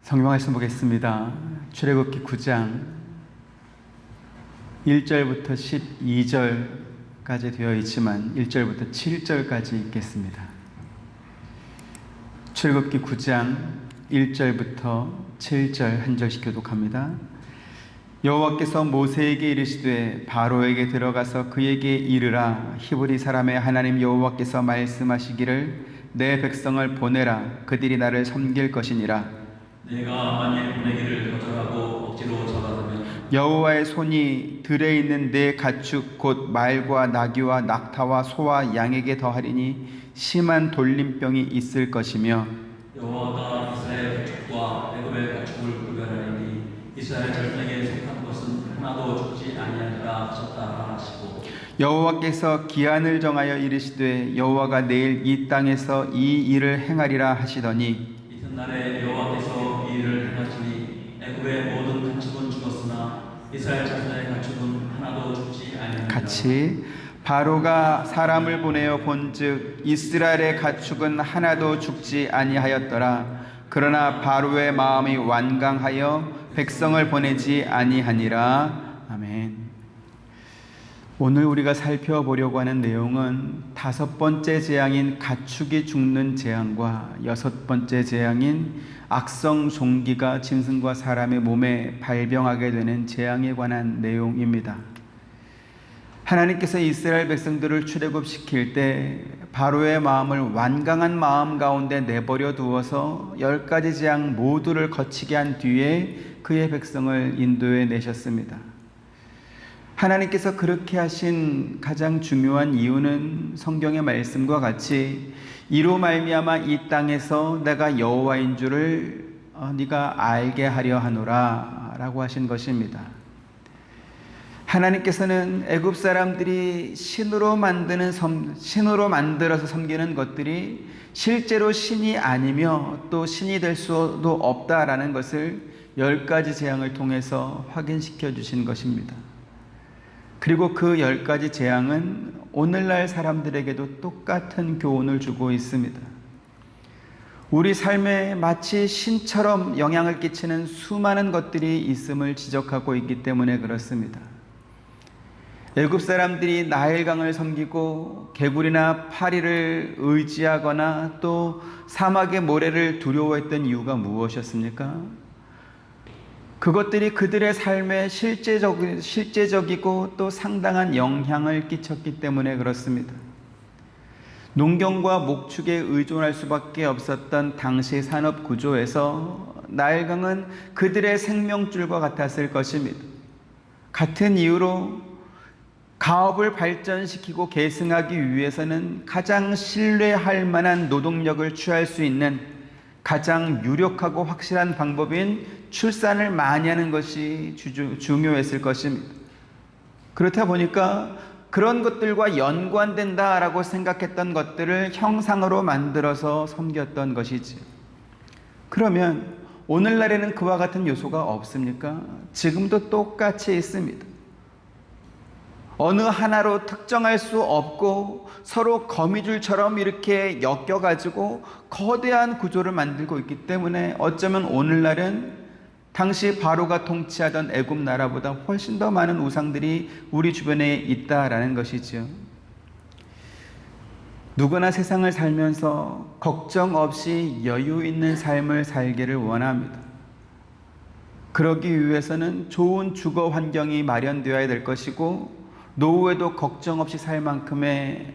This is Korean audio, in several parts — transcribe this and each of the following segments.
성경 말씀 보겠습니다. 출애굽기 9장 1절부터 12절까지 되어 있지만 1절부터 7절까지 읽겠습니다. 출애굽기 9장 1절부터 7절 한 절씩 교독합니다. 여호와께서 모세에게 이르시되 바로에게 들어가서 그에게 이르라. 히브리 사람의 하나님 여호와께서 말씀하시기를 내 백성을 보내라. 그들이 나를 섬길 것이니라. 내가 만일 보내기를 거절하고 억지로 잡아들면 여호와의 손이 들에 있는 내 가축 곧 말과 나귀와 낙타와 소와 양에게 더하리니 심한 돌림병이 있을 것이며 여호와가 이스라엘 가축과 애굽의 가축을 구별하리니 이스라엘 자손에게 속한 것은 하나도 죽지 아니하리라 하셨다 하시고 여호와께서 기한을 정하여 이르시되 여호와가 내일 이 땅에서 이 일을 행하리라 하시더니 이튿날에 여호와께서 이 일을 행하시니 애굽의 모든 가축은 죽었으나 이스라엘 자손의 가축은 하나도 죽지 아니하리라. 같이 바로가 사람을 보내어 본즉 이스라엘의 가축은 하나도 죽지 아니하였더라. 그러나 바로의 마음이 완강하여 백성을 보내지 아니하니라. 아멘. 오늘 우리가 살펴보려고 하는 내용은 5번째 재앙인 가축이 죽는 재앙과 6번째 재앙인 악성 종기가 짐승과 사람의 몸에 발병하게 되는 재앙에 관한 내용입니다. 하나님께서 이스라엘 백성들을 출애굽시킬 때 바로의 마음을 완강한 마음 가운데 내버려 두어서 10가지 재앙 모두를 거치게 한 뒤에 그의 백성을 인도해 내셨습니다. 하나님께서 그렇게 하신 가장 중요한 이유는 성경의 말씀과 같이 이로 말미암아 이 땅에서 내가 여호와인 줄을 네가 알게 하려 하노라 라고 하신 것입니다. 하나님께서는 애굽 사람들이 신으로 만들어서 섬기는 것들이 실제로 신이 아니며 또 신이 될 수도 없다라는 것을 10가지 재앙을 통해서 확인시켜 주신 것입니다. 그리고 그 10가지 재앙은 오늘날 사람들에게도 똑같은 교훈을 주고 있습니다. 우리 삶에 마치 신처럼 영향을 끼치는 수많은 것들이 있음을 지적하고 있기 때문에 그렇습니다. 애굽 사람들이 나일강을 섬기고 개구리나 파리를 의지하거나 또 사막의 모래를 두려워했던 이유가 무엇이었습니까? 그것들이 그들의 삶에 실제적이고 또 상당한 영향을 끼쳤기 때문에 그렇습니다. 농경과 목축에 의존할 수밖에 없었던 당시 산업 구조에서 나일강은 그들의 생명줄과 같았을 것입니다. 같은 이유로 가업을 발전시키고 계승하기 위해서는 가장 신뢰할 만한 노동력을 취할 수 있는 가장 유력하고 확실한 방법인 출산을 많이 하는 것이 중요했을 것입니다. 그렇다 보니까 그런 것들과 연관된다라고 생각했던 것들을 형상으로 만들어서 섬겼던 것이지. 그러면 오늘날에는 그와 같은 요소가 없습니까? 지금도 똑같이 있습니다. 어느 하나로 특정할 수 없고 서로 거미줄처럼 이렇게 엮여가지고 거대한 구조를 만들고 있기 때문에 어쩌면 오늘날은 당시 바로가 통치하던 애굽 나라보다 훨씬 더 많은 우상들이 우리 주변에 있다라는 것이죠. 누구나 세상을 살면서 걱정 없이 여유 있는 삶을 살기를 원합니다. 그러기 위해서는 좋은 주거 환경이 마련되어야 될 것이고 노후에도 걱정 없이 살 만큼의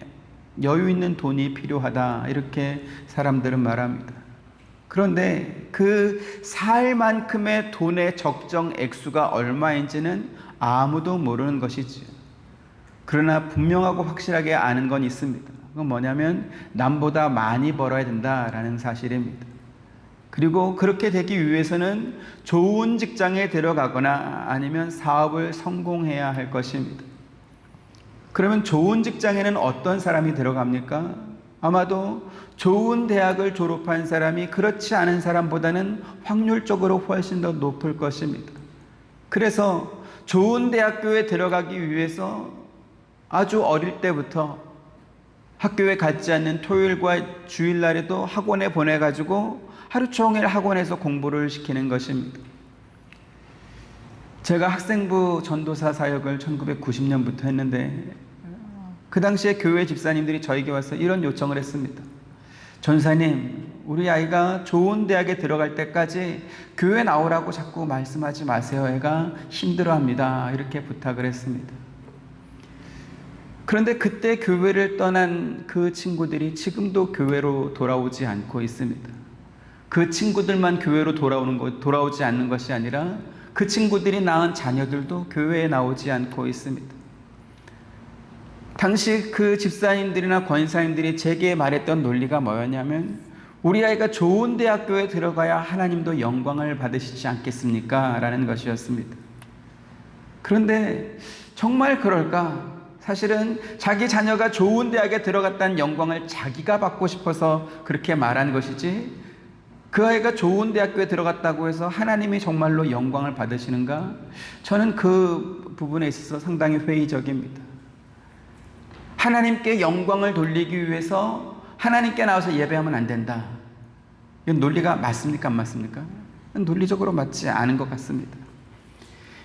여유 있는 돈이 필요하다 이렇게 사람들은 말합니다. 그런데 그 살 만큼의 돈의 적정 액수가 얼마인지는 아무도 모르는 것이지요. 그러나 분명하고 확실하게 아는 건 있습니다. 그건 뭐냐면 남보다 많이 벌어야 된다라는 사실입니다. 그리고 그렇게 되기 위해서는 좋은 직장에 들어가거나 아니면 사업을 성공해야 할 것입니다. 그러면 좋은 직장에는 어떤 사람이 들어갑니까? 아마도 좋은 대학을 졸업한 사람이 그렇지 않은 사람보다는 확률적으로 훨씬 더 높을 것입니다. 그래서 좋은 대학교에 들어가기 위해서 아주 어릴 때부터 학교에 갔지 않는 토요일과 주일날에도 학원에 보내가지고 하루 종일 학원에서 공부를 시키는 것입니다. 제가 학생부 전도사 사역을 1990년부터 했는데 그 당시에 교회 집사님들이 저에게 와서 이런 요청을 했습니다. 전사님, 우리 아이가 좋은 대학에 들어갈 때까지 교회 나오라고 자꾸 말씀하지 마세요. 애가 힘들어합니다. 이렇게 부탁을 했습니다. 그런데 그때 교회를 떠난 그 친구들이 지금도 교회로 돌아오지 않고 있습니다. 그 친구들만 교회로 돌아오지 않는 것이 아니라 그 친구들이 낳은 자녀들도 교회에 나오지 않고 있습니다. 당시 그 집사님들이나 권사님들이 제게 말했던 논리가 뭐였냐면 우리 아이가 좋은 대학교에 들어가야 하나님도 영광을 받으시지 않겠습니까? 라는 것이었습니다. 그런데 정말 그럴까? 사실은 자기 자녀가 좋은 대학에 들어갔다는 영광을 자기가 받고 싶어서 그렇게 말한 것이지 그 아이가 좋은 대학교에 들어갔다고 해서 하나님이 정말로 영광을 받으시는가? 저는 그 부분에 있어서 상당히 회의적입니다. 하나님께 영광을 돌리기 위해서 하나님께 나와서 예배하면 안 된다. 이건 논리가 맞습니까? 안 맞습니까? 논리적으로 맞지 않은 것 같습니다.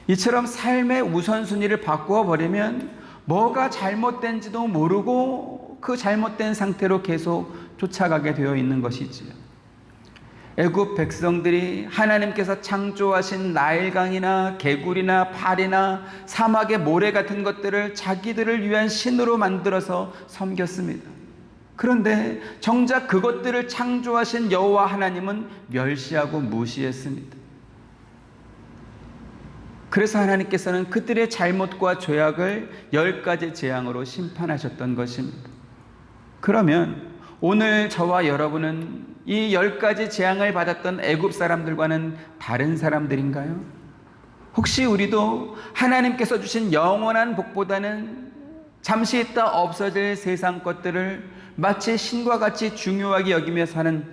이처럼 삶의 우선순위를 바꾸어 버리면 뭐가 잘못된지도 모르고 그 잘못된 상태로 계속 쫓아가게 되어 있는 것이지요. 애굽 백성들이 하나님께서 창조하신 나일강이나 개굴이나 발이나 사막의 모래 같은 것들을 자기들을 위한 신으로 만들어서 섬겼습니다. 그런데 정작 그것들을 창조하신 여호와 하나님은 멸시하고 무시했습니다. 그래서 하나님께서는 그들의 잘못과 죄악을 10가지 재앙으로 심판하셨던 것입니다. 그러면 오늘 저와 여러분은 이 10가지 재앙을 받았던 애굽 사람들과는 다른 사람들인가요? 혹시 우리도 하나님께서 주신 영원한 복보다는 잠시 있다 없어질 세상 것들을 마치 신과 같이 중요하게 여기며 사는,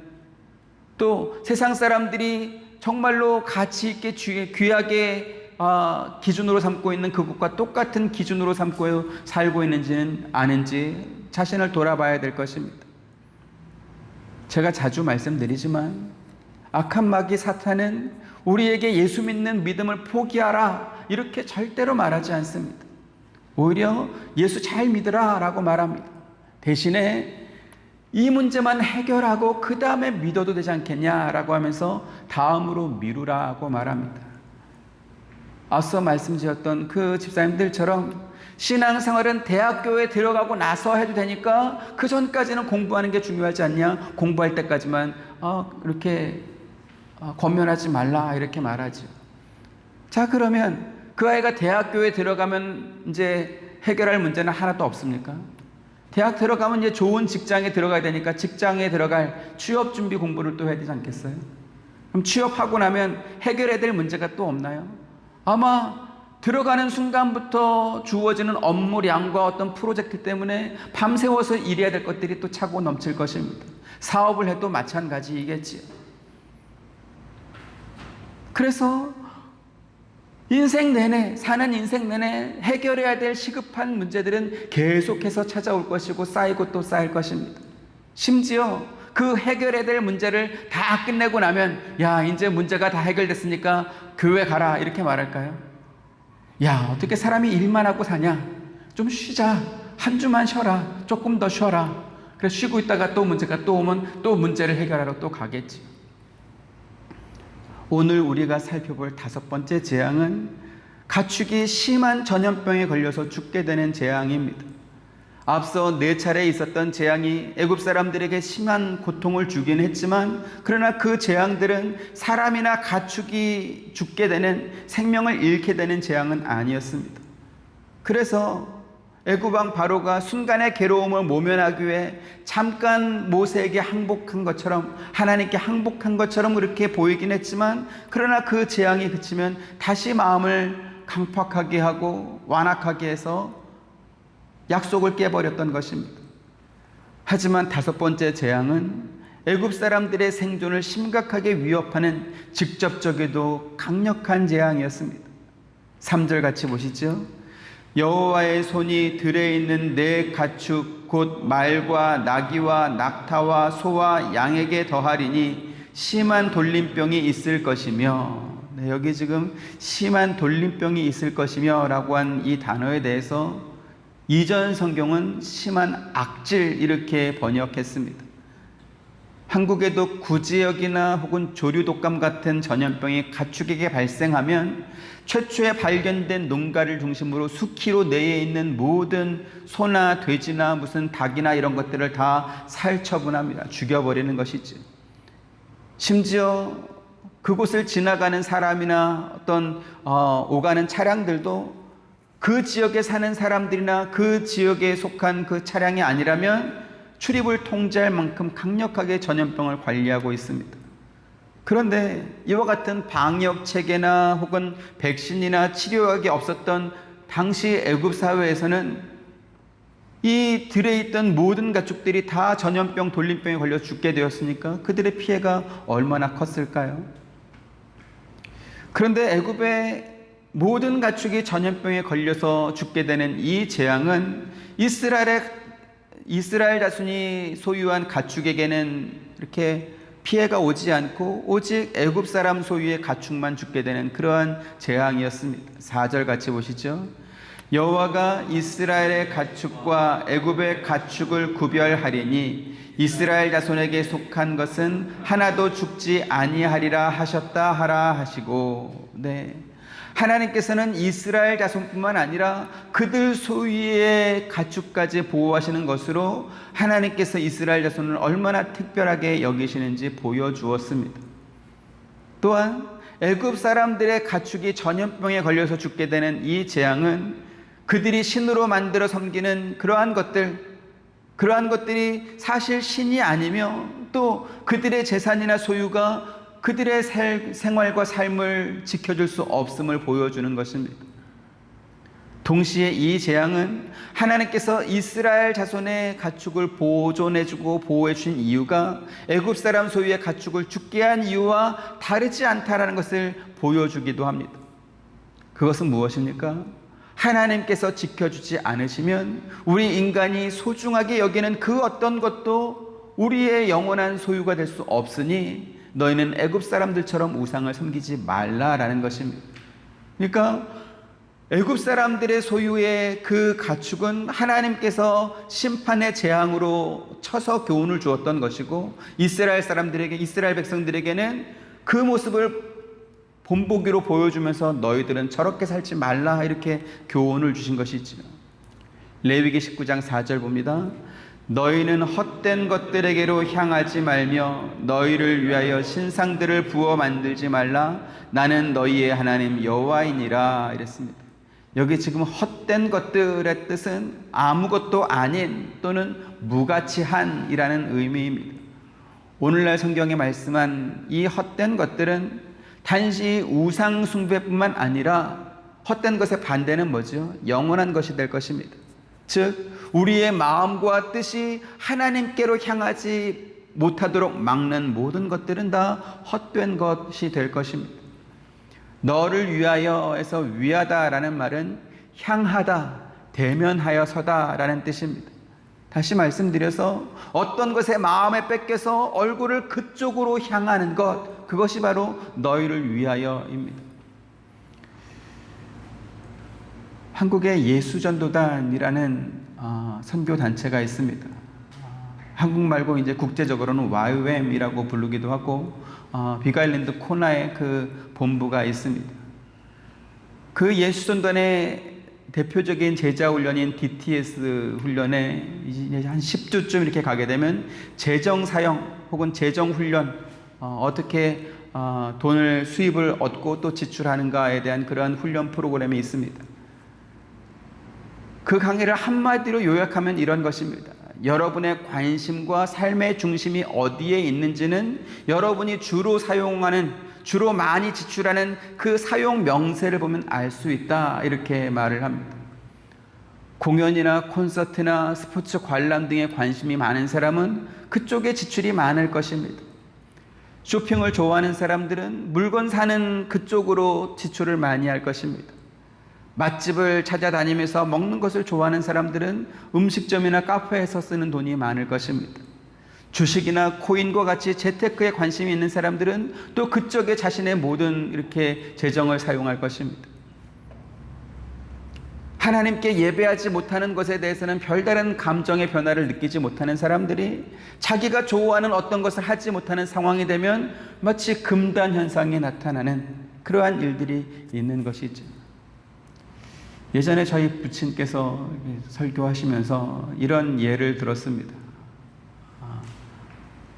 또 세상 사람들이 정말로 가치 있게 귀하게 기준으로 삼고 있는 그것과 똑같은 기준으로 삼고 살고 있는지는 아는지 자신을 돌아봐야 될 것입니다. 제가 자주 말씀드리지만 악한 마귀 사탄은 우리에게 예수 믿는 믿음을 포기하라 이렇게 절대로 말하지 않습니다. 오히려 예수 잘 믿으라 라고 말합니다. 대신에 이 문제만 해결하고 그 다음에 믿어도 되지 않겠냐라고 하면서 다음으로 미루라고 말합니다. 앞서 말씀드렸던 그 집사님들처럼 신앙생활은 대학교에 들어가고 나서 해도 되니까 그 전까지는 공부하는 게 중요하지 않냐? 공부할 때까지만 이렇게 권면하지 말라 이렇게 말하죠. 자, 그러면 그 아이가 대학교에 들어가면 이제 해결할 문제는 하나도 없습니까? 대학 들어가면 이제 좋은 직장에 들어가야 되니까 직장에 들어갈 취업 준비 공부를 또 해야 되지 않겠어요? 그럼 취업하고 나면 해결해야 될 문제가 또 없나요? 아마 들어가는 순간부터 주어지는 업무량과 어떤 프로젝트 때문에 밤새워서 일해야 될 것들이 또 차고 넘칠 것입니다. 사업을 해도 마찬가지이겠지요. 그래서 사는 인생 내내 해결해야 될 시급한 문제들은 계속해서 찾아올 것이고 쌓이고 또 쌓일 것입니다. 심지어 그 해결해야 될 문제를 다 끝내고 나면 야, 이제 문제가 다 해결됐으니까 교회 가라 이렇게 말할까요? 야, 어떻게 사람이 일만 하고 사냐? 좀 쉬자. 한 주만 쉬어라. 조금 더 쉬어라. 그래서 쉬고 있다가 또 문제가 또 오면 또 문제를 해결하러 또 가겠지. 오늘 우리가 살펴볼 5번째 재앙은 가축이 심한 전염병에 걸려서 죽게 되는 재앙입니다. 앞서 4차례 있었던 재앙이 애굽 사람들에게 심한 고통을 주긴 했지만 그러나 그 재앙들은 사람이나 가축이 죽게 되는, 생명을 잃게 되는 재앙은 아니었습니다. 그래서 애굽 왕 바로가 순간의 괴로움을 모면하기 위해 잠깐 모세에게 항복한 것처럼, 하나님께 항복한 것처럼 그렇게 보이긴 했지만 그러나 그 재앙이 그치면 다시 마음을 강팍하게 하고 완악하게 해서 약속을 깨버렸던 것입니다. 하지만 5번째 재앙은 애굽 사람들의 생존을 심각하게 위협하는 직접적이도 강력한 재앙이었습니다. 3절 같이 보시죠. 여호와의 손이 들에 있는 내 가축 곧 말과 나귀와 낙타와 소와 양에게 더하리니 심한 돌림병이 있을 것이며, 네, 여기 지금 심한 돌림병이 있을 것이며 라고 한 이 단어에 대해서 이전 성경은 심한 악질 이렇게 번역했습니다. 한국에도 구지역이나 혹은 조류독감 같은 전염병이 가축에게 발생하면 최초에 발견된 농가를 중심으로 수키로 내에 있는 모든 소나 돼지나 무슨 닭이나 이런 것들을 다 살처분합니다. 죽여버리는 것이지. 심지어 그곳을 지나가는 사람이나 어떤 오가는 차량들도 그 지역에 사는 사람들이나 그 지역에 속한 그 차량이 아니라면 출입을 통제할 만큼 강력하게 전염병을 관리하고 있습니다. 그런데 이와 같은 방역 체계나 혹은 백신이나 치료약이 없었던 당시 애굽 사회에서는 이 들에 있던 모든 가축들이 다 전염병, 돌림병에 걸려 죽게 되었으니까 그들의 피해가 얼마나 컸을까요? 그런데 애굽의 모든 가축이 전염병에 걸려서 죽게 되는 이 재앙은 이스라엘 자손이 소유한 가축에게는 이렇게 피해가 오지 않고 오직 애굽 사람 소유의 가축만 죽게 되는 그러한 재앙이었습니다. 4절 같이 보시죠. 여호와가 이스라엘의 가축과 애굽의 가축을 구별하리니 이스라엘 자손에게 속한 것은 하나도 죽지 아니하리라 하셨다 하라 하시고, 네, 하나님께서는 이스라엘 자손뿐만 아니라 그들 소유의 가축까지 보호하시는 것으로 하나님께서 이스라엘 자손을 얼마나 특별하게 여기시는지 보여주었습니다. 또한 애굽 사람들의 가축이 전염병에 걸려서 죽게 되는 이 재앙은 그들이 신으로 만들어 섬기는 그러한 것들이 사실 신이 아니며 또 그들의 재산이나 소유가 그들의 생활과 삶을 지켜줄 수 없음을 보여주는 것입니다. 동시에 이 재앙은 하나님께서 이스라엘 자손의 가축을 보존해주고 보호해주신 이유가 애굽 사람 소유의 가축을 죽게 한 이유와 다르지 않다라는 것을 보여주기도 합니다. 그것은 무엇입니까? 하나님께서 지켜주지 않으시면 우리 인간이 소중하게 여기는 그 어떤 것도 우리의 영원한 소유가 될 수 없으니 너희는 애굽 사람들처럼 우상을 섬기지 말라라는 것입니다. 그러니까 애굽 사람들의 소유의 그 가축은 하나님께서 심판의 재앙으로 쳐서 교훈을 주었던 것이고 이스라엘 백성들에게는 그 모습을 본보기로 보여주면서 너희들은 저렇게 살지 말라 이렇게 교훈을 주신 것이지요. 레위기 19장 4절 봅니다. 너희는 헛된 것들에게로 향하지 말며 너희를 위하여 신상들을 부어 만들지 말라. 나는 너희의 하나님 여호와이니라 이랬습니다. 여기 지금 헛된 것들의 뜻은 아무것도 아닌 또는 무가치한이라는 의미입니다. 오늘날 성경에 말씀한 이 헛된 것들은 단지 우상 숭배뿐만 아니라 헛된 것의 반대는 뭐죠? 영원한 것이 될 것입니다. 즉 우리의 마음과 뜻이 하나님께로 향하지 못하도록 막는 모든 것들은 다 헛된 것이 될 것입니다. 너를 위하여에서 위하다라는 말은 향하다, 대면하여서다라는 뜻입니다. 다시 말씀드려서 어떤 것에 마음에 뺏겨서 얼굴을 그쪽으로 향하는 것, 그것이 바로 너희를 위하여입니다. 한국에 예수전도단이라는 선교단체가 있습니다. 한국 말고 이제 국제적으로는 YWAM이라고 부르기도 하고 빅아일랜드 코나에 그 본부가 있습니다. 그 예수전도단의 대표적인 제자 훈련인 DTS 훈련에 이제 한 10주쯤 이렇게 가게 되면 재정 사용 혹은 재정 훈련, 어떻게 돈을 수입을 얻고 또 지출하는가에 대한 그러한 훈련 프로그램이 있습니다. 그 강의를 한마디로 요약하면 이런 것입니다. 여러분의 관심과 삶의 중심이 어디에 있는지는 여러분이 주로 사용하는, 주로 많이 지출하는 그 사용 명세를 보면 알 수 있다, 이렇게 말을 합니다. 공연이나 콘서트나 스포츠 관람 등에 관심이 많은 사람은 그쪽에 지출이 많을 것입니다. 쇼핑을 좋아하는 사람들은 물건 사는 그쪽으로 지출을 많이 할 것입니다. 맛집을 찾아다니면서 먹는 것을 좋아하는 사람들은 음식점이나 카페에서 쓰는 돈이 많을 것입니다. 주식이나 코인과 같이 재테크에 관심이 있는 사람들은 또 그쪽에 자신의 모든 이렇게 재정을 사용할 것입니다. 하나님께 예배하지 못하는 것에 대해서는 별다른 감정의 변화를 느끼지 못하는 사람들이 자기가 좋아하는 어떤 것을 하지 못하는 상황이 되면 마치 금단 현상이 나타나는 그러한 일들이 있는 것이죠. 예전에 저희 부친께서 설교하시면서 이런 예를 들었습니다.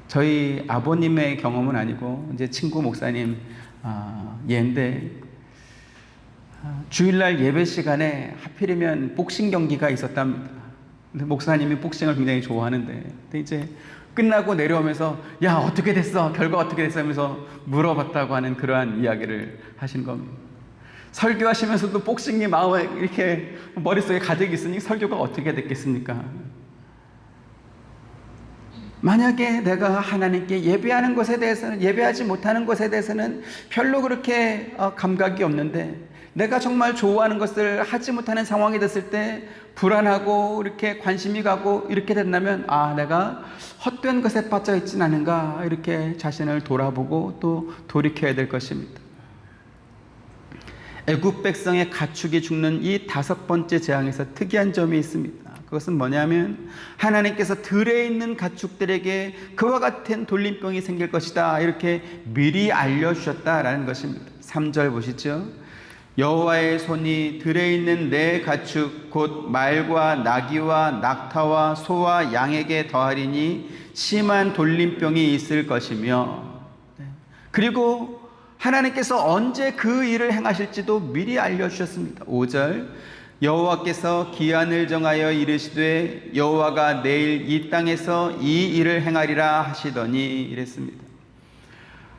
저희 아버님의 경험은 아니고 이제 친구 목사님 예인데, 주일날 예배 시간에 하필이면 복싱 경기가 있었답니다. 근데 목사님이 복싱을 굉장히 좋아하는데, 근데 이제 끝나고 내려오면서 야 어떻게 됐어? 결과 어떻게 됐어? 하면서 물어봤다고 하는 그러한 이야기를 하신 겁니다. 설교하시면서도 복싱이 마음에 이렇게 머릿속에 가득 있으니 설교가 어떻게 됐겠습니까? 만약에 내가 하나님께 예배하는 것에 대해서는, 예배하지 못하는 것에 대해서는 별로 그렇게 감각이 없는데, 내가 정말 좋아하는 것을 하지 못하는 상황이 됐을 때 불안하고 이렇게 관심이 가고 이렇게 된다면, 내가 헛된 것에 빠져 있진 않은가, 이렇게 자신을 돌아보고 또 돌이켜야 될 것입니다. 애굽 백성의 가축이 죽는 이 5번째 재앙에서 특이한 점이 있습니다. 그것은 뭐냐면 하나님께서 들에 있는 가축들에게 그와 같은 돌림병이 생길 것이다, 이렇게 미리 알려주셨다라는 것입니다. 3절 보시죠. 여호와의 손이 들에 있는 내 가축 곧 말과 나귀와 낙타와 소와 양에게 더하리니 심한 돌림병이 있을 것이며, 그리고 하나님께서 언제 그 일을 행하실지도 미리 알려주셨습니다. 5절 여호와께서 기한을 정하여 이르시되 여호와가 내일 이 땅에서 이 일을 행하리라 하시더니, 이랬습니다.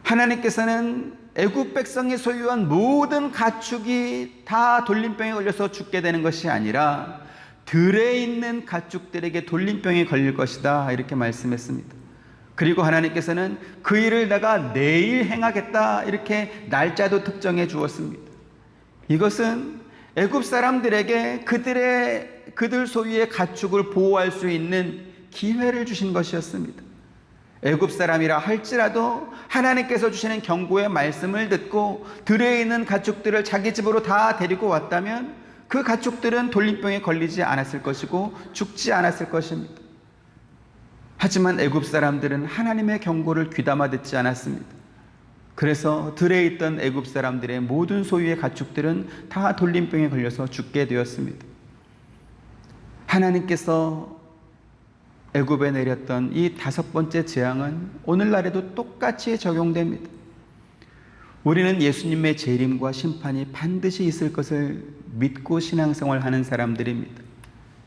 하나님께서는 애굽 백성이 소유한 모든 가축이 다 돌림병에 걸려서 죽게 되는 것이 아니라 들에 있는 가축들에게 돌림병이 걸릴 것이다, 이렇게 말씀했습니다. 그리고 하나님께서는 그 일을 내가 내일 행하겠다, 이렇게 날짜도 특정해 주었습니다. 이것은 애굽 사람들에게 그들 소유의 가축을 보호할 수 있는 기회를 주신 것이었습니다. 애굽 사람이라 할지라도 하나님께서 주시는 경고의 말씀을 듣고 들에 있는 가축들을 자기 집으로 다 데리고 왔다면 그 가축들은 돌림병에 걸리지 않았을 것이고 죽지 않았을 것입니다. 하지만 애굽 사람들은 하나님의 경고를 귀담아 듣지 않았습니다. 그래서 들에 있던 애굽 사람들의 모든 소유의 가축들은 다 돌림병에 걸려서 죽게 되었습니다. 하나님께서 애굽에 내렸던 이 5번째 재앙은 오늘날에도 똑같이 적용됩니다. 우리는 예수님의 재림과 심판이 반드시 있을 것을 믿고 신앙생활을 하는 사람들입니다.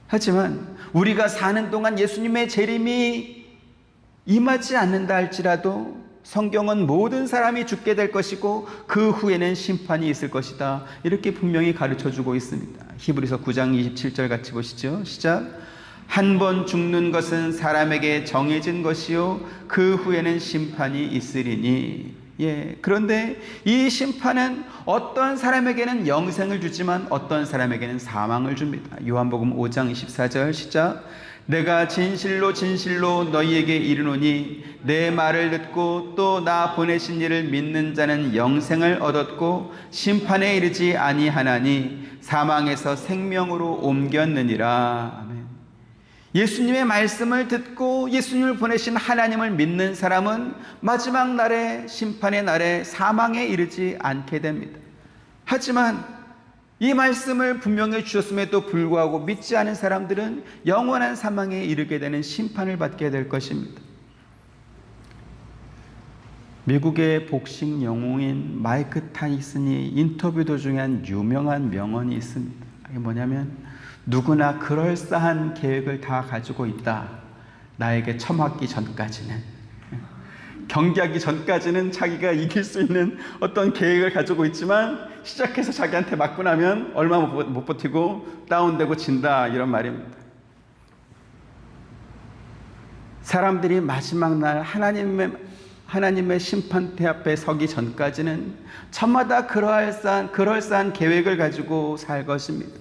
하지만 우리가 사는 동안 예수님의 재림이 임하지 않는다 할지라도 성경은 모든 사람이 죽게 될 것이고 그 후에는 심판이 있을 것이다, 이렇게 분명히 가르쳐주고 있습니다. 히브리서 9장 27절 같이 보시죠. 시작. 한 번 죽는 것은 사람에게 정해진 것이요 그 후에는 심판이 있으리니. 그런데 이 심판은 어떤 사람에게는 영생을 주지만 어떤 사람에게는 사망을 줍니다. 요한복음 5장 24절 시작. 내가 진실로 진실로 너희에게 이르노니 내 말을 듣고 또 나 보내신 이를 믿는 자는 영생을 얻었고 심판에 이르지 아니하나니 사망에서 생명으로 옮겼느니라. 아멘. 예수님의 말씀을 듣고 예수님을 보내신 하나님을 믿는 사람은 마지막 날에, 심판의 날에 사망에 이르지 않게 됩니다. 하지만 이 말씀을 분명히 주셨음에도 불구하고 믿지 않은 사람들은 영원한 사망에 이르게 되는 심판을 받게 될 것입니다. 미국의 복싱 영웅인 마이크 타이슨이 인터뷰 도중에 한 유명한 명언이 있습니다. 이게 뭐냐면 누구나 그럴싸한 계획을 다 가지고 있다. 나에게 처맞기 전까지는, 경기하기 전까지는 자기가 이길 수 있는 어떤 계획을 가지고 있지만 시작해서 자기한테 맞고 나면 얼마 못 버티고 다운되고 진다, 이런 말입니다. 하나님의 심판대 앞에 서기 전까지는 저마다 그럴싸한 계획을 가지고 살 것입니다.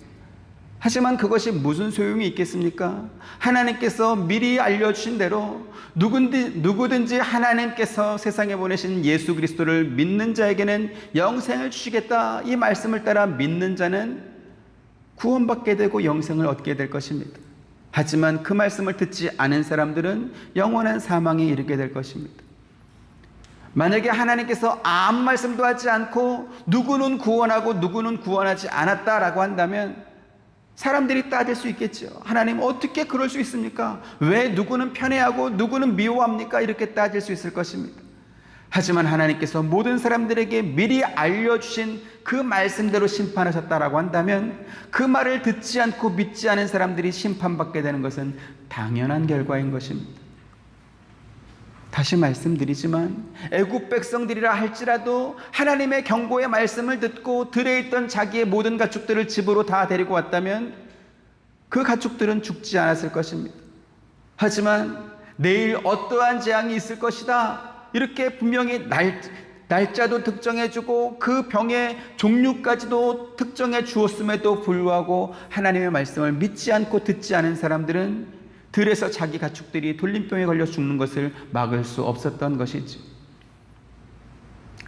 하지만 그것이 무슨 소용이 있겠습니까? 하나님께서 미리 알려주신 대로 누구든지 하나님께서 세상에 보내신 예수 그리스도를 믿는 자에게는 영생을 주시겠다, 이 말씀을 따라 믿는 자는 구원받게 되고 영생을 얻게 될 것입니다. 하지만 그 말씀을 듣지 않은 사람들은 영원한 사망에 이르게 될 것입니다. 만약에 하나님께서 아무 말씀도 하지 않고 누구는 구원하고 누구는 구원하지 않았다라고 한다면 사람들이 따질 수 있겠죠. 하나님, 어떻게 그럴 수 있습니까? 왜 누구는 편애하고 누구는 미워합니까? 이렇게 따질 수 있을 것입니다. 하지만 하나님께서 모든 사람들에게 미리 알려주신 그 말씀대로 심판하셨다라고 한다면 그 말을 듣지 않고 믿지 않은 사람들이 심판받게 되는 것은 당연한 결과인 것입니다. 다시 말씀드리지만 애굽 백성들이라 할지라도 하나님의 경고의 말씀을 듣고 들에 있던 자기의 모든 가축들을 집으로 다 데리고 왔다면 그 가축들은 죽지 않았을 것입니다. 하지만 내일 어떠한 재앙이 있을 것이다, 이렇게 분명히 날짜도 특정해주고 그 병의 종류까지도 특정해 주었음에도 불구하고 하나님의 말씀을 믿지 않고 듣지 않은 사람들은 들에서 자기 가축들이 돌림병에 걸려 죽는 것을 막을 수 없었던 것이죠.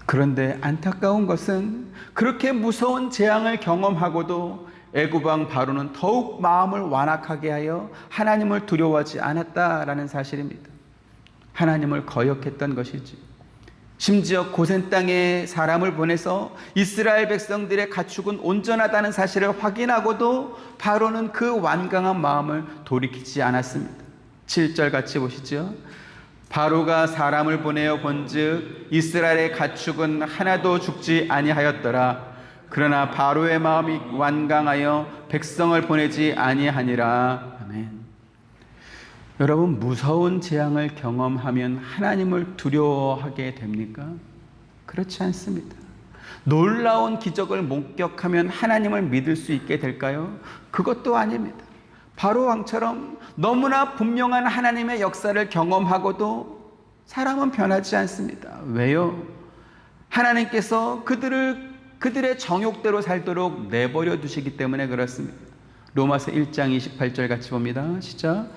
그런데 안타까운 것은 그렇게 무서운 재앙을 경험하고도 애굽 왕 바로는 더욱 마음을 완악하게 하여 하나님을 두려워하지 않았다라는 사실입니다. 하나님을 거역했던 것이지. 심지어 고센 땅에 사람을 보내서 이스라엘 백성들의 가축은 온전하다는 사실을 확인하고도 바로는 그 완강한 마음을 돌이키지 않았습니다. 7절 같이 보시죠. 바로가 사람을 보내어 본즉 이스라엘의 가축은 하나도 죽지 아니하였더라. 그러나 바로의 마음이 완강하여 백성을 보내지 아니하니라. 아멘. 여러분, 무서운 재앙을 경험하면 하나님을 두려워하게 됩니까? 그렇지 않습니다. 놀라운 기적을 목격하면 하나님을 믿을 수 있게 될까요? 그것도 아닙니다. 바로 왕처럼 너무나 분명한 하나님의 역사를 경험하고도 사람은 변하지 않습니다. 왜요? 하나님께서 그들의 정욕대로 살도록 내버려 두시기 때문에 그렇습니다. 로마서 1장 28절 같이 봅니다. 시작.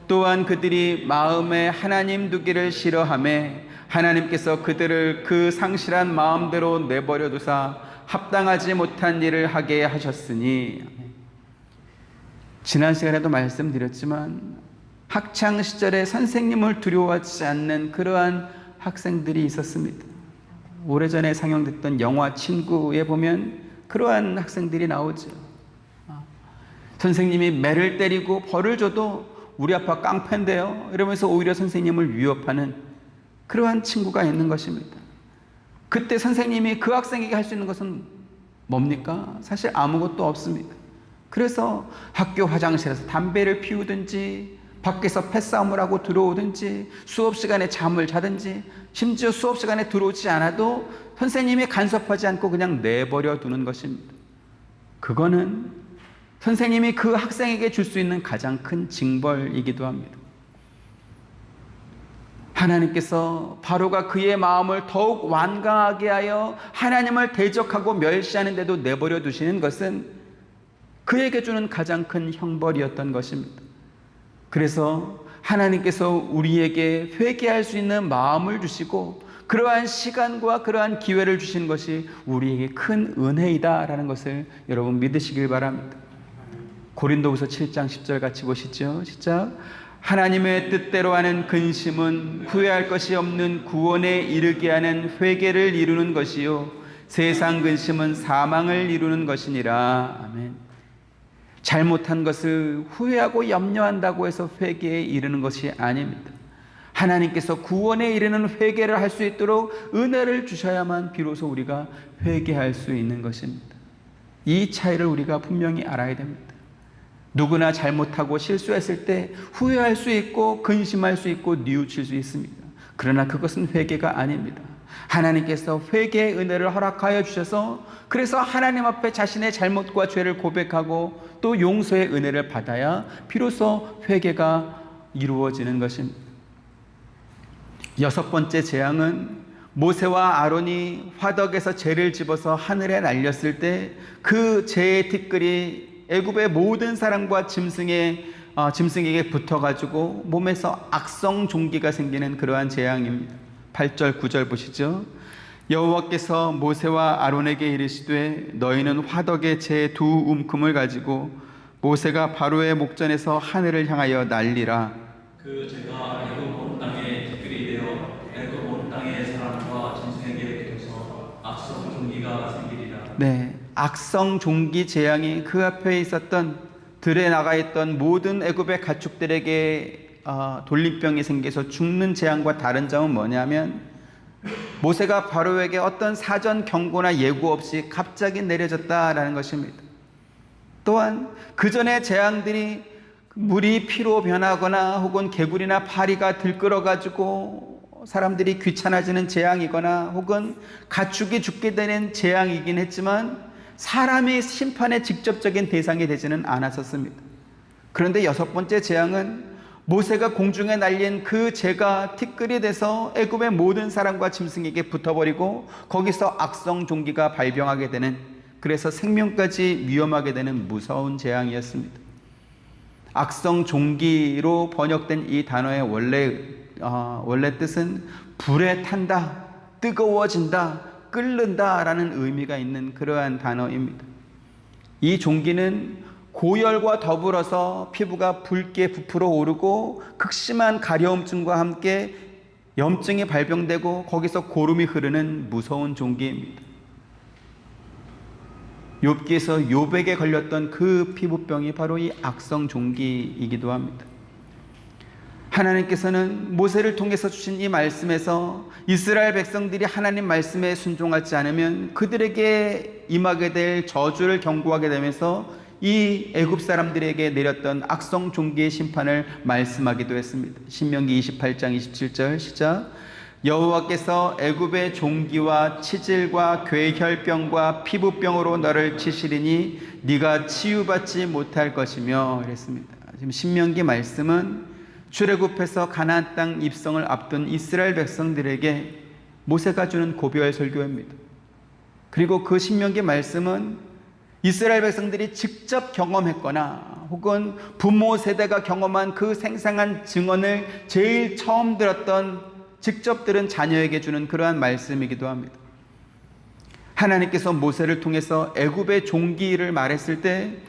또한 그들이 마음에 하나님 두기를 싫어하매 하나님께서 그들을 그 상실한 마음대로 내버려 두사 합당하지 못한 일을 하게 하셨으니. 지난 시간에도 말씀드렸지만 학창 시절에 선생님을 두려워하지 않는 그러한 학생들이 있었습니다. 오래전에 상영됐던 영화 친구에 보면 그러한 학생들이 나오죠. 선생님이 매를 때리고 벌을 줘도 우리 아빠 깡패인데요, 이러면서 오히려 선생님을 위협하는 그러한 친구가 있는 것입니다. 그때 선생님이 그 학생에게 할 수 있는 것은 뭡니까? 사실 아무것도 없습니다. 그래서 학교 화장실에서 담배를 피우든지 밖에서 패싸움을 하고 들어오든지 수업 시간에 잠을 자든지, 심지어 수업 시간에 들어오지 않아도 선생님이 간섭하지 않고 그냥 내버려 두는 것입니다. 그거는 선생님이 그 학생에게 줄 수 있는 가장 큰 징벌이기도 합니다. 하나님께서 바로가 그의 마음을 더욱 완강하게 하여 하나님을 대적하고 멸시하는데도 내버려 두시는 것은 그에게 주는 가장 큰 형벌이었던 것입니다. 그래서 하나님께서 우리에게 회개할 수 있는 마음을 주시고 그러한 시간과 그러한 기회를 주신 것이 우리에게 큰 은혜이다라는 것을 여러분 믿으시길 바랍니다. 고린도후서 7장 10절 같이 보시죠. 시작. 하나님의 뜻대로 하는 근심은 후회할 것이 없는 구원에 이르게 하는 회개를 이루는 것이요 세상 근심은 사망을 이루는 것이니라. 아멘. 잘못한 것을 후회하고 염려한다고 해서 회개에 이르는 것이 아닙니다. 하나님께서 구원에 이르는 회개를 할 수 있도록 은혜를 주셔야만 비로소 우리가 회개할 수 있는 것입니다. 이 차이를 우리가 분명히 알아야 됩니다. 누구나 잘못하고 실수했을 때 후회할 수 있고 근심할 수 있고 뉘우칠 수 있습니다. 그러나 그것은 회개가 아닙니다. 하나님께서 회개의 은혜를 허락하여 주셔서 그래서 하나님 앞에 자신의 잘못과 죄를 고백하고 또 용서의 은혜를 받아야 비로소 회개가 이루어지는 것입니다. 여섯 번째 재앙은 모세와 아론이 화덕에서 재를 집어서 하늘에 날렸을 때 그 재의 티끌이 애굽의 모든 사람과 짐승에게 붙어가지고 몸에서 악성 종기가 생기는 그러한 재앙입니다. 8절 9절 보시죠. 여호와께서 모세와 아론에게 이르시되 너희는 화덕의 재 두 움큼을 가지고 모세가 바로의 목전에서 하늘을 향하여 날리라. 그 제가 애굽 온 땅에 티끌이 되어 애굽 온 땅의 사람과 짐승에게 붙어서 악성 종기가 생기리라. 네, 악성 종기 재앙이 그 앞에 있었던 들에 나가 있던 모든 애굽의 가축들에게 돌림병이 생겨서 죽는 재앙과 다른 점은 뭐냐면 모세가 바로에게 어떤 사전 경고나 예고 없이 갑자기 내려졌다라는 것입니다. 또한 그 전에 재앙들이 물이 피로 변하거나 혹은 개구리나 파리가 들끓어가지고 사람들이 귀찮아지는 재앙이거나 혹은 가축이 죽게 되는 재앙이긴 했지만 사람의 심판의 직접적인 대상이 되지는 않았었습니다. 그런데 여섯 번째 재앙은 모세가 공중에 날린 그 재가 티끌이 돼서 애굽의 모든 사람과 짐승에게 붙어버리고 거기서 악성 종기가 발병하게 되는, 그래서 생명까지 위험하게 되는 무서운 재앙이었습니다. 악성 종기로 번역된 이 단어의 원래 뜻은 불에 탄다, 뜨거워진다, 끓는다 라는 의미가 있는 그러한 단어입니다. 이 종기는 고열과 더불어서 피부가 붉게 부풀어 오르고 극심한 가려움증과 함께 염증이 발병되고 거기서 고름이 흐르는 무서운 종기입니다. 욥기에서 욥에게 걸렸던 그 피부병이 바로 이 악성 종기이기도 합니다. 하나님께서는 모세를 통해서 주신 이 말씀에서 이스라엘 백성들이 하나님 말씀에 순종하지 않으면 그들에게 임하게 될 저주를 경고하게 되면서 이 애굽 사람들에게 내렸던 악성 종기의 심판을 말씀하기도 했습니다. 신명기 28장 27절 시작. 여호와께서 애굽의 종기와 치질과 괴혈병과 피부병으로 너를 치시리니 네가 치유받지 못할 것이며 이랬습니다. 지금 신명기 말씀은 출애굽해서 가나안 땅 입성을 앞둔 이스라엘 백성들에게 모세가 주는 고별 설교입니다. 그리고 그 신명기 말씀은 이스라엘 백성들이 직접 경험했거나 혹은 부모 세대가 경험한 그 생생한 증언을 제일 처음 직접 들은 자녀에게 주는 그러한 말씀이기도 합니다. 하나님께서 모세를 통해서 애굽의 종기를 말했을 때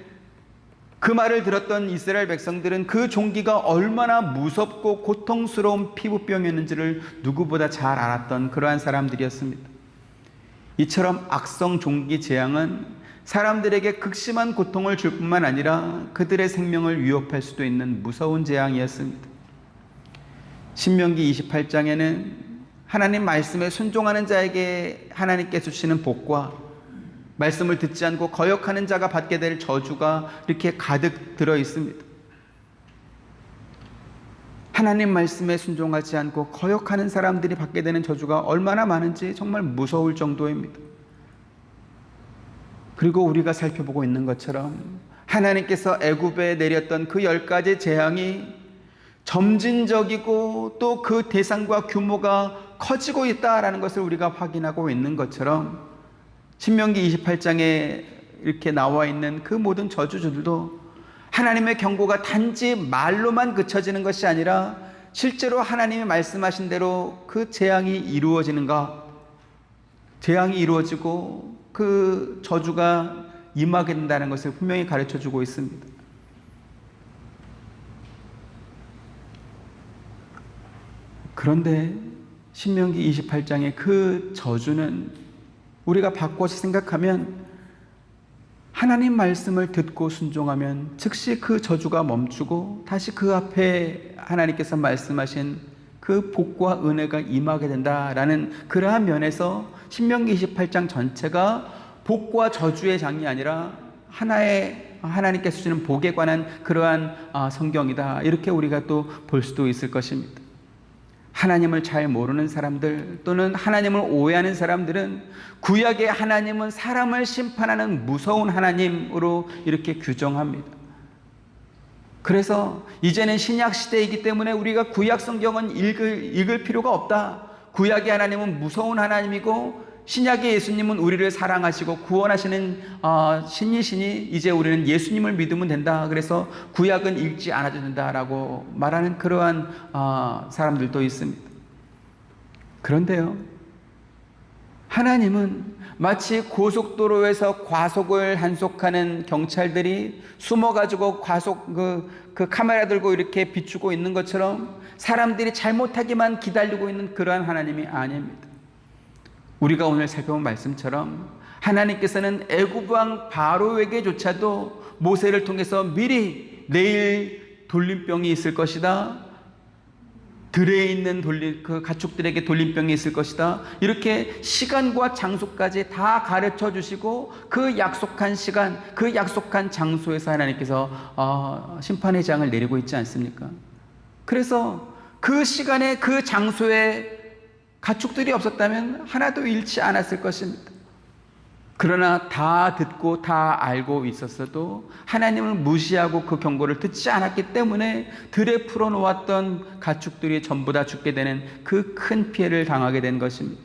그 말을 들었던 이스라엘 백성들은 그 종기가 얼마나 무섭고 고통스러운 피부병이었는지를 누구보다 잘 알았던 그러한 사람들이었습니다. 이처럼 악성 종기 재앙은 사람들에게 극심한 고통을 줄 뿐만 아니라 그들의 생명을 위협할 수도 있는 무서운 재앙이었습니다. 신명기 28장에는 하나님 말씀에 순종하는 자에게 하나님께서 주시는 복과 말씀을 듣지 않고 거역하는 자가 받게 될 저주가 이렇게 가득 들어 있습니다. 하나님 말씀에 순종하지 않고 거역하는 사람들이 받게 되는 저주가 얼마나 많은지 정말 무서울 정도입니다. 그리고 우리가 살펴보고 있는 것처럼 하나님께서 애굽에 내렸던 그 10가지 재앙이 점진적이고 또 그 대상과 규모가 커지고 있다라는 것을 우리가 확인하고 있는 것처럼 신명기 28장에 이렇게 나와 있는 그 모든 저주들도 하나님의 경고가 단지 말로만 그쳐지는 것이 아니라 실제로 하나님이 말씀하신 대로 그 재앙이 이루어지는가, 재앙이 이루어지고 그 저주가 임하게 된다는 것을 분명히 가르쳐주고 있습니다. 그런데 신명기 28장의 그 저주는 우리가 바꿔서 생각하면 하나님 말씀을 듣고 순종하면 즉시 그 저주가 멈추고 다시 그 앞에 하나님께서 말씀하신 그 복과 은혜가 임하게 된다라는 그러한 면에서 신명기 28장 전체가 복과 저주의 장이 아니라 하나의 하나님께서 주시는 복에 관한 그러한 성경이다, 이렇게 우리가 또 볼 수도 있을 것입니다. 하나님을 잘 모르는 사람들 또는 하나님을 오해하는 사람들은 구약의 하나님은 사람을 심판하는 무서운 하나님으로 이렇게 규정합니다. 그래서 이제는 신약 시대이기 때문에 우리가 구약 성경은 읽을 필요가 없다. 구약의 하나님은 무서운 하나님이고 신약의 예수님은 우리를 사랑하시고 구원하시는 신이시니 이제 우리는 예수님을 믿으면 된다. 그래서 구약은 읽지 않아도 된다라고 말하는 그러한 사람들도 있습니다. 그런데요, 하나님은 마치 고속도로에서 과속을 한속하는 경찰들이 숨어가지고 그 카메라 들고 이렇게 비추고 있는 것처럼 사람들이 잘못하기만 기다리고 있는 그러한 하나님이 아닙니다. 우리가 오늘 살펴본 말씀처럼 하나님께서는 애굽 왕 바로에게조차도 모세를 통해서 미리 내일 돌림병이 있을 것이다. 들에 있는 그 가축들에게 돌림병이 있을 것이다. 이렇게 시간과 장소까지 다 가르쳐 주시고 그 약속한 시간, 그 약속한 장소에서 하나님께서 심판의 장을 내리고 있지 않습니까? 그래서 그 시간에 그 장소에 가축들이 없었다면 하나도 잃지 않았을 것입니다. 그러나 다 듣고 다 알고 있었어도 하나님을 무시하고 그 경고를 듣지 않았기 때문에 들에 풀어놓았던 가축들이 전부 다 죽게 되는 그 큰 피해를 당하게 된 것입니다.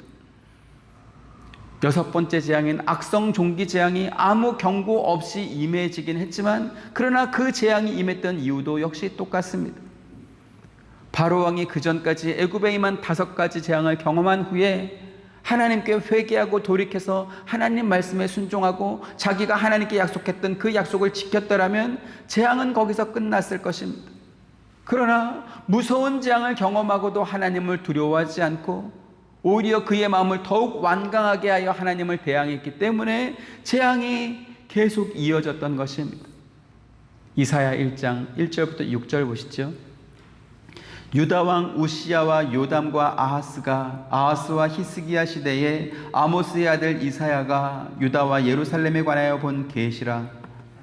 6번째 재앙인 악성 종기 재앙이 아무 경고 없이 임해지긴 했지만 그러나 그 재앙이 임했던 이유도 역시 똑같습니다. 바로왕이 그 전까지 애굽에 임한 5가지 재앙을 경험한 후에 하나님께 회개하고 돌이켜서 하나님 말씀에 순종하고 자기가 하나님께 약속했던 그 약속을 지켰더라면 재앙은 거기서 끝났을 것입니다. 그러나 무서운 재앙을 경험하고도 하나님을 두려워하지 않고 오히려 그의 마음을 더욱 완강하게 하여 하나님을 대항했기 때문에 재앙이 계속 이어졌던 것입니다. 이사야 1장 1절부터 6절 보시죠. 유다 왕 우시야와 요담과 아하스와 히스기야 시대에 아모스의 아들 이사야가 유다와 예루살렘에 관하여 본 계시라.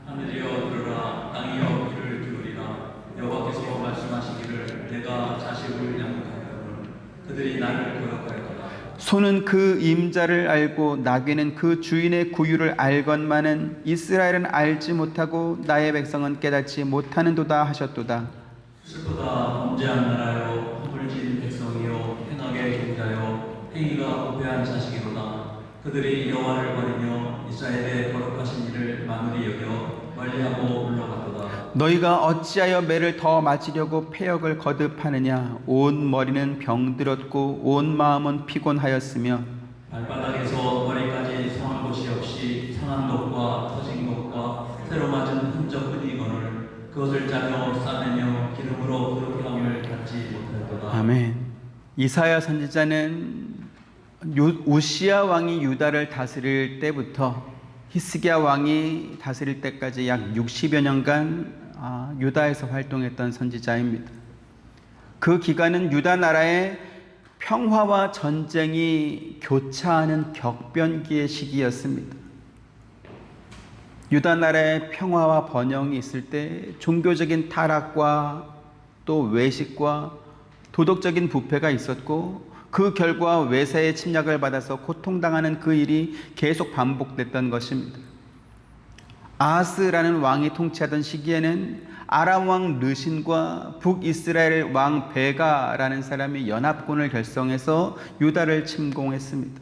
하늘이여 들으라, 땅이여 귀를 기울이라. 여호와께서 말씀하시기를 내가 자식을 양육하였거늘 그들이 나를 거역하였도다. 소는 그 임자를 알고 나귀는 그 주인의 구유를 알건만은 이스라엘은 알지 못하고 나의 백성은 깨닫지 못하는도다 하셨도다. 슬프다 범죄한 나라여, 허물진 백성이여, 행악의 종자여, 행위가 부패한 자식이로다. 그들이 여호와를 버리며 이스라엘의 거룩하신 이를 만울히 여겨 멀리하고 물러갔도다. 너희가 어찌하여 매를 더 맞으려고 패역을 거듭하느냐. 온 머리는 병들었고 온 마음은 피곤하였으며 발바닥에서 머리까지 상한 곳이 없이 상한 것과 터진 것과 새로 맞은 흔적뿐이거늘 그것을 짜며 싸매며 기름으로 그렇게 함을 받지 못하였도다. 아멘. 이사야 선지자는 우시야 왕이 유다를 다스릴 때부터 히스기야 왕이 다스릴 때까지 약 60여 년간 유다에서 활동했던 선지자입니다. 그 기간은 유다 나라의 평화와 전쟁이 교차하는 격변기의 시기였습니다. 유다 나라의 평화와 번영이 있을 때 종교적인 타락과 또 외식과 도덕적인 부패가 있었고 그 결과 외세의 침략을 받아서 고통당하는 그 일이 계속 반복됐던 것입니다. 아하스라는 왕이 통치하던 시기에는 아람 왕 르신과 북이스라엘 왕 베가라는 사람이 연합군을 결성해서 유다를 침공했습니다.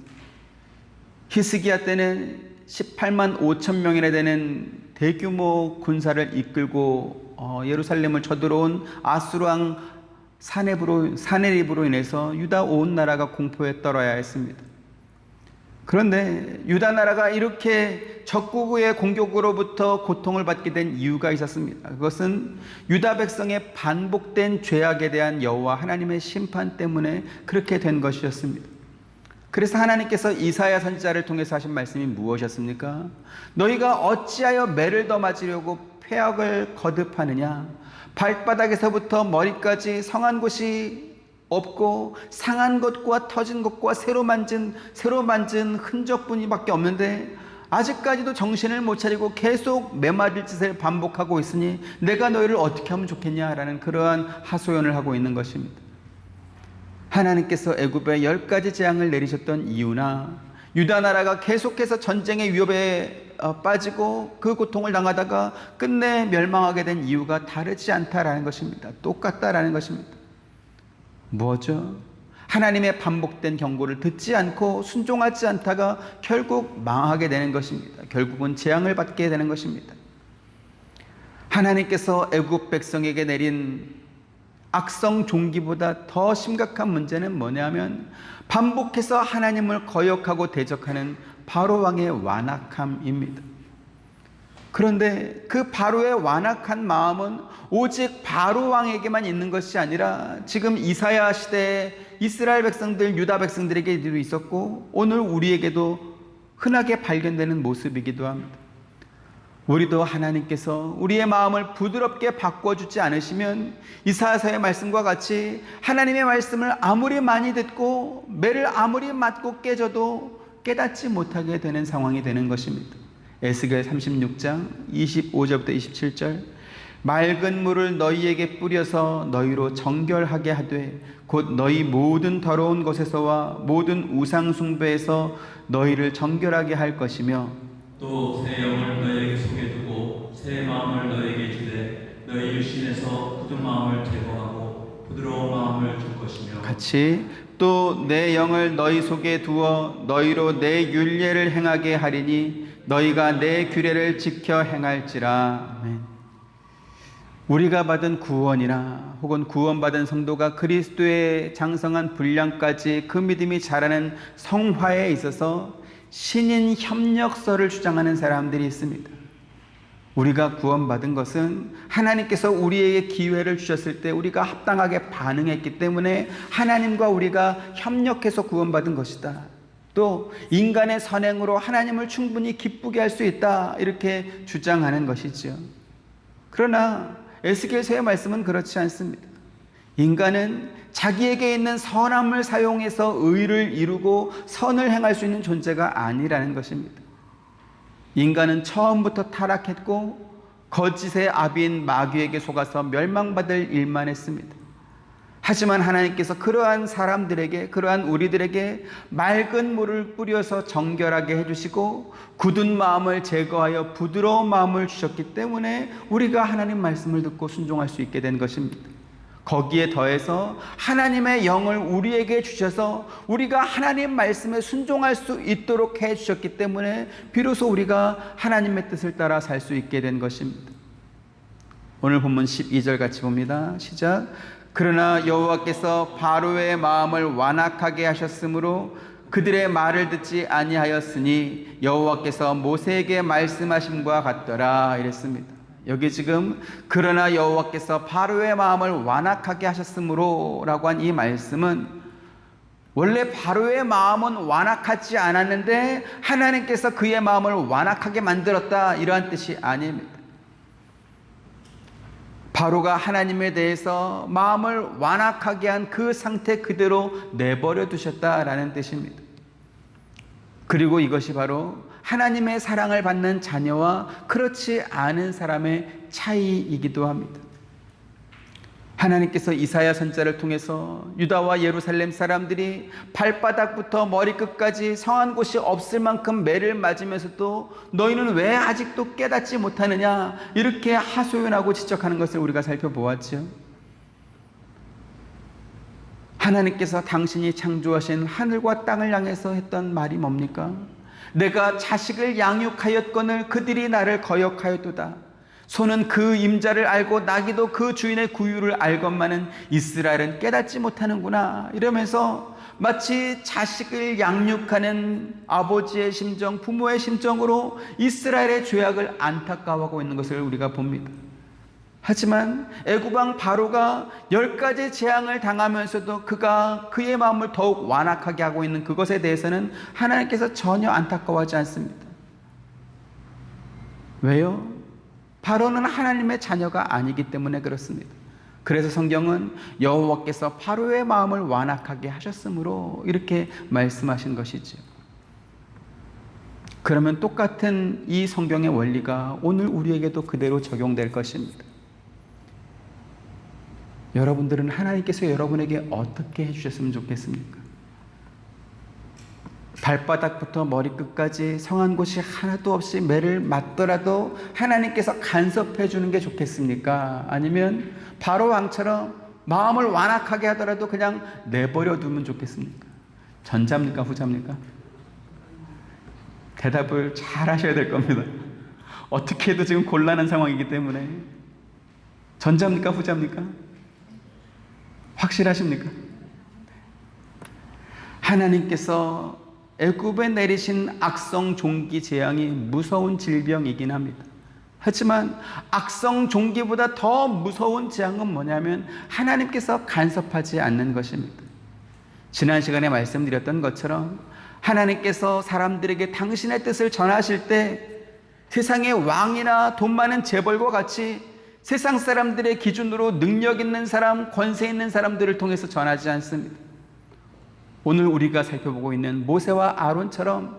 히스기야 때는 18만 5천 명이나 되는 대규모 군사를 이끌고 예루살렘을 쳐들어온 아수르 왕 사네립으로 인해서 유다 온 나라가 공포에 떨어야 했습니다. 그런데 유다 나라가 이렇게 적국의 공격으로부터 고통을 받게 된 이유가 있었습니다. 그것은 유다 백성의 반복된 죄악에 대한 여호와 하나님의 심판 때문에 그렇게 된 것이었습니다. 그래서 하나님께서 이사야 선지자를 통해서 하신 말씀이 무엇이었습니까? 너희가 어찌하여 매를 더 맞으려고 패역을 거듭하느냐. 발바닥에서부터 머리까지 성한 곳이 없고 상한 것과 터진 것과 새로 만진 흔적뿐이밖에 없는데 아직까지도 정신을 못 차리고 계속 매맞을 짓을 반복하고 있으니 내가 너희를 어떻게 하면 좋겠냐라는 그러한 하소연을 하고 있는 것입니다. 하나님께서 애굽에 10가지 재앙을 내리셨던 이유나 유다 나라가 계속해서 전쟁의 위협에 빠지고 그 고통을 당하다가 끝내 멸망하게 된 이유가 다르지 않다라는 것입니다. 똑같다라는 것입니다. 뭐죠? 하나님의 반복된 경고를 듣지 않고 순종하지 않다가 결국 망하게 되는 것입니다. 결국은 재앙을 받게 되는 것입니다. 하나님께서 애굽 백성에게 내린 악성 종기보다 더 심각한 문제는 뭐냐면 반복해서 하나님을 거역하고 대적하는 바로 왕의 완악함입니다. 그런데 그 바로의 완악한 마음은 오직 바로 왕에게만 있는 것이 아니라 지금 이사야 시대에 이스라엘 백성들, 유다 백성들에게도 있었고 오늘 우리에게도 흔하게 발견되는 모습이기도 합니다. 우리도 하나님께서 우리의 마음을 부드럽게 바꿔주지 않으시면 이사야서의 말씀과 같이 하나님의 말씀을 아무리 많이 듣고 매를 아무리 맞고 깨져도 깨닫지 못하게 되는 상황이 되는 것입니다. 에스겔 36장 25절부터 27절 맑은 물을 너희에게 뿌려서 너희로 정결하게 하되 곧 너희 모든 더러운 것에서와 모든 우상 숭배에서 너희를 정결하게 할 것이며 또 새 영을 너희에게 속에 두고 새 마음을 너희에게 주되 너희 육신에서 굳은 마음을 제거하고 부드러운 마음을 줄 것이며 같이 또 내 영을 너희 속에 두어 너희로 내 율례를 행하게 하리니 너희가 내 규례를 지켜 행할지라. 아멘. 우리가 받은 구원이나 혹은 구원받은 성도가 그리스도의 장성한 분량까지 그 믿음이 자라는 성화에 있어서 신인 협력서를 주장하는 사람들이 있습니다. 우리가 구원받은 것은 하나님께서 우리에게 기회를 주셨을 때 우리가 합당하게 반응했기 때문에 하나님과 우리가 협력해서 구원받은 것이다. 또 인간의 선행으로 하나님을 충분히 기쁘게 할 수 있다, 이렇게 주장하는 것이죠. 그러나 에스겔서의 말씀은 그렇지 않습니다. 인간은 자기에게 있는 선함을 사용해서 의를 이루고 선을 행할 수 있는 존재가 아니라는 것입니다. 인간은 처음부터 타락했고 거짓의 아비인 마귀에게 속아서 멸망받을 일만 했습니다. 하지만 하나님께서 그러한 사람들에게, 그러한 우리들에게 맑은 물을 뿌려서 정결하게 해주시고 굳은 마음을 제거하여 부드러운 마음을 주셨기 때문에 우리가 하나님 말씀을 듣고 순종할 수 있게 된 것입니다. 거기에 더해서 하나님의 영을 우리에게 주셔서 우리가 하나님 말씀에 순종할 수 있도록 해주셨기 때문에 비로소 우리가 하나님의 뜻을 따라 살 수 있게 된 것입니다. 오늘 본문 12절 같이 봅니다. 시작. 그러나 여호와께서 바로의 마음을 완악하게 하셨으므로 그들의 말을 듣지 아니하였으니 여호와께서 모세에게 말씀하심과 같더라, 이랬습니다. 여기 지금 그러나 여호와께서 바로의 마음을 완악하게 하셨으므로 라고 한 이 말씀은 원래 바로의 마음은 완악하지 않았는데 하나님께서 그의 마음을 완악하게 만들었다, 이러한 뜻이 아닙니다. 바로가 하나님에 대해서 마음을 완악하게 한 그 상태 그대로 내버려 두셨다라는 뜻입니다. 그리고 이것이 바로 하나님의 사랑을 받는 자녀와 그렇지 않은 사람의 차이이기도 합니다. 하나님께서 이사야 선지자를 통해서 유다와 예루살렘 사람들이 발바닥부터 머리끝까지 성한 곳이 없을 만큼 매를 맞으면서도 너희는 왜 아직도 깨닫지 못하느냐, 이렇게 하소연하고 지적하는 것을 우리가 살펴보았죠. 하나님께서 당신이 창조하신 하늘과 땅을 향해서 했던 말이 뭡니까? 내가 자식을 양육하였거늘 그들이 나를 거역하였도다. 소는 그 임자를 알고 나귀도 그 주인의 구유를 알건만은 이스라엘은 깨닫지 못하는구나, 이러면서 마치 자식을 양육하는 아버지의 심정, 부모의 심정으로 이스라엘의 죄악을 안타까워하고 있는 것을 우리가 봅니다. 하지만 애굽왕 바로가 10가지 재앙을 당하면서도 그가 그의 마음을 더욱 완악하게 하고 있는 그것에 대해서는 하나님께서 전혀 안타까워하지 않습니다. 왜요? 바로는 하나님의 자녀가 아니기 때문에 그렇습니다. 그래서 성경은 여호와께서 바로의 마음을 완악하게 하셨으므로 이렇게 말씀하신 것이죠. 그러면 똑같은 이 성경의 원리가 오늘 우리에게도 그대로 적용될 것입니다. 여러분들은 하나님께서 여러분에게 어떻게 해주셨으면 좋겠습니까? 발바닥부터 머리끝까지 성한 곳이 하나도 없이 매를 맞더라도 하나님께서 간섭해 주는 게 좋겠습니까? 아니면 바로 왕처럼 마음을 완악하게 하더라도 그냥 내버려 두면 좋겠습니까? 전자입니까? 후자입니까? 대답을 잘 하셔야 될 겁니다. 어떻게 해도 지금 곤란한 상황이기 때문에. 전자입니까? 후자입니까? 확실하십니까? 하나님께서 애굽에 내리신 악성 종기 재앙이 무서운 질병이긴 합니다. 하지만 악성 종기보다 더 무서운 재앙은 뭐냐면 하나님께서 간섭하지 않는 것입니다. 지난 시간에 말씀드렸던 것처럼 하나님께서 사람들에게 당신의 뜻을 전하실 때 세상의 왕이나 돈 많은 재벌과 같이 세상 사람들의 기준으로 능력 있는 사람, 권세 있는 사람들을 통해서 전하지 않습니다. 오늘 우리가 살펴보고 있는 모세와 아론처럼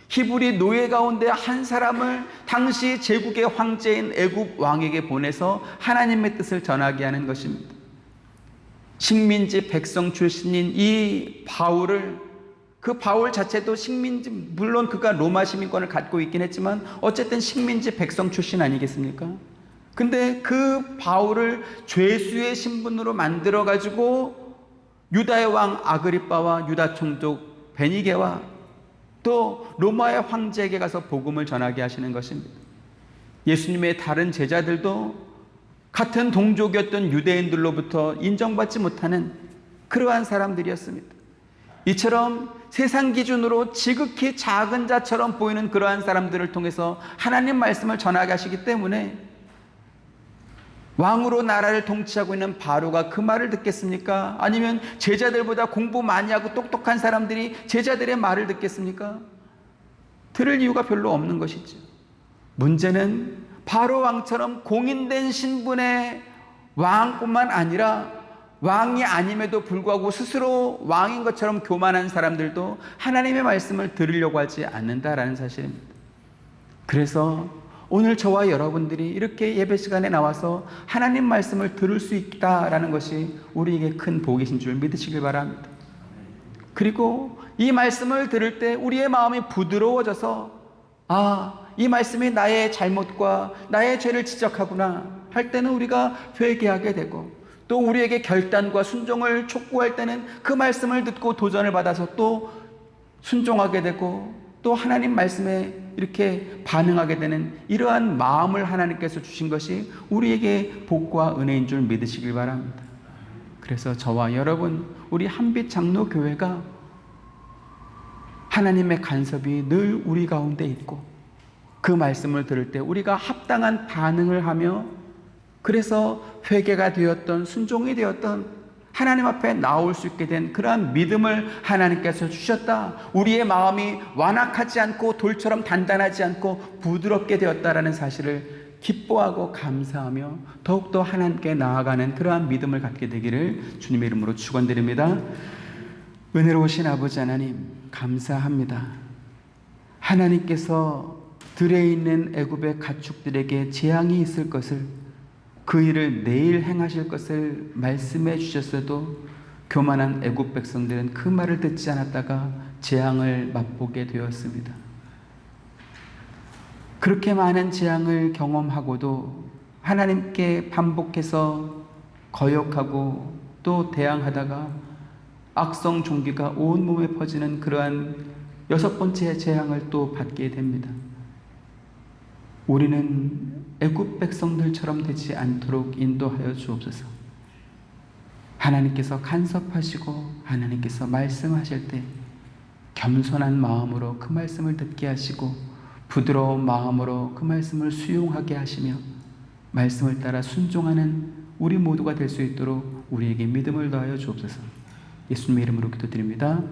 히브리 노예 가운데 한 사람을 당시 제국의 황제인 애굽 왕에게 보내서 하나님의 뜻을 전하게 하는 것입니다. 식민지 백성 출신인 이 바울을, 그 바울 자체도 식민지, 물론 그가 로마 시민권을 갖고 있긴 했지만 어쨌든 식민지 백성 출신 아니겠습니까? 근데 그 바울을 죄수의 신분으로 만들어 가지고 유다의 왕 아그리빠와 유다 총독 베니게와 또 로마의 황제에게 가서 복음을 전하게 하시는 것입니다. 예수님의 다른 제자들도 같은 동족이었던 유대인들로부터 인정받지 못하는 그러한 사람들이었습니다. 이처럼 세상 기준으로 지극히 작은 자처럼 보이는 그러한 사람들을 통해서 하나님 말씀을 전하게 하시기 때문에 왕으로 나라를 통치하고 있는 바로가 그 말을 듣겠습니까? 아니면 제자들보다 공부 많이 하고 똑똑한 사람들이 제자들의 말을 듣겠습니까? 들을 이유가 별로 없는 것이죠. 문제는 바로 왕처럼 공인된 신분의 왕뿐만 아니라 왕이 아님에도 불구하고 스스로 왕인 것처럼 교만한 사람들도 하나님의 말씀을 들으려고 하지 않는다라는 사실입니다. 그래서 오늘 저와 여러분들이 이렇게 예배 시간에 나와서 하나님 말씀을 들을 수 있다라는 것이 우리에게 큰 복이신 줄 믿으시길 바랍니다. 그리고 이 말씀을 들을 때 우리의 마음이 부드러워져서 이 말씀이 나의 잘못과 나의 죄를 지적하구나 할 때는 우리가 회개하게 되고, 또 우리에게 결단과 순종을 촉구할 때는 그 말씀을 듣고 도전을 받아서 또 순종하게 되고, 또 하나님 말씀에 이렇게 반응하게 되는 이러한 마음을 하나님께서 주신 것이 우리에게 복과 은혜인 줄 믿으시길 바랍니다. 그래서 저와 여러분, 우리 한빛 장로교회가 하나님의 간섭이 늘 우리 가운데 있고 그 말씀을 들을 때 우리가 합당한 반응을 하며, 그래서 회개가 되었던 순종이 되었던 하나님 앞에 나올 수 있게 된 그러한 믿음을 하나님께서 주셨다. 우리의 마음이 완악하지 않고 돌처럼 단단하지 않고 부드럽게 되었다라는 사실을 기뻐하고 감사하며 더욱더 하나님께 나아가는 그러한 믿음을 갖게 되기를 주님의 이름으로 축원드립니다. 은혜로우신 아버지 하나님, 감사합니다. 하나님께서 들에 있는 애굽의 가축들에게 재앙이 있을 것을, 그 일을 내일 행하실 것을 말씀해 주셨어도 교만한 애굽 백성들은 그 말을 듣지 않았다가 재앙을 맛보게 되었습니다. 그렇게 많은 재앙을 경험하고도 하나님께 반복해서 거역하고 또 대항하다가 악성 종기가 온 몸에 퍼지는 그러한 6번째 재앙을 또 받게 됩니다. 우리는 애굽 백성들처럼 되지 않도록 인도하여 주옵소서. 하나님께서 간섭하시고 하나님께서 말씀하실 때 겸손한 마음으로 그 말씀을 듣게 하시고 부드러운 마음으로 그 말씀을 수용하게 하시며 말씀을 따라 순종하는 우리 모두가 될 수 있도록 우리에게 믿음을 더하여 주옵소서. 예수님의 이름으로 기도드립니다.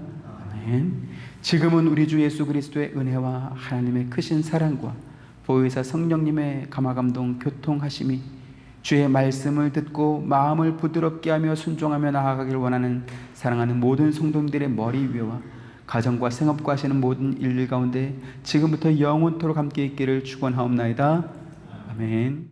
아멘. 지금은 우리 주 예수 그리스도의 은혜와 하나님의 크신 사랑과 보혜사 성령님의 감화감동 교통하심이 주의 말씀을 듣고 마음을 부드럽게 하며 순종하며 나아가길 원하는 사랑하는 모든 성도님들의 머리 위와 가정과 생업과 하시는 모든 일들 가운데 지금부터 영원토록 함께 있기를 축원하옵나이다. 아멘.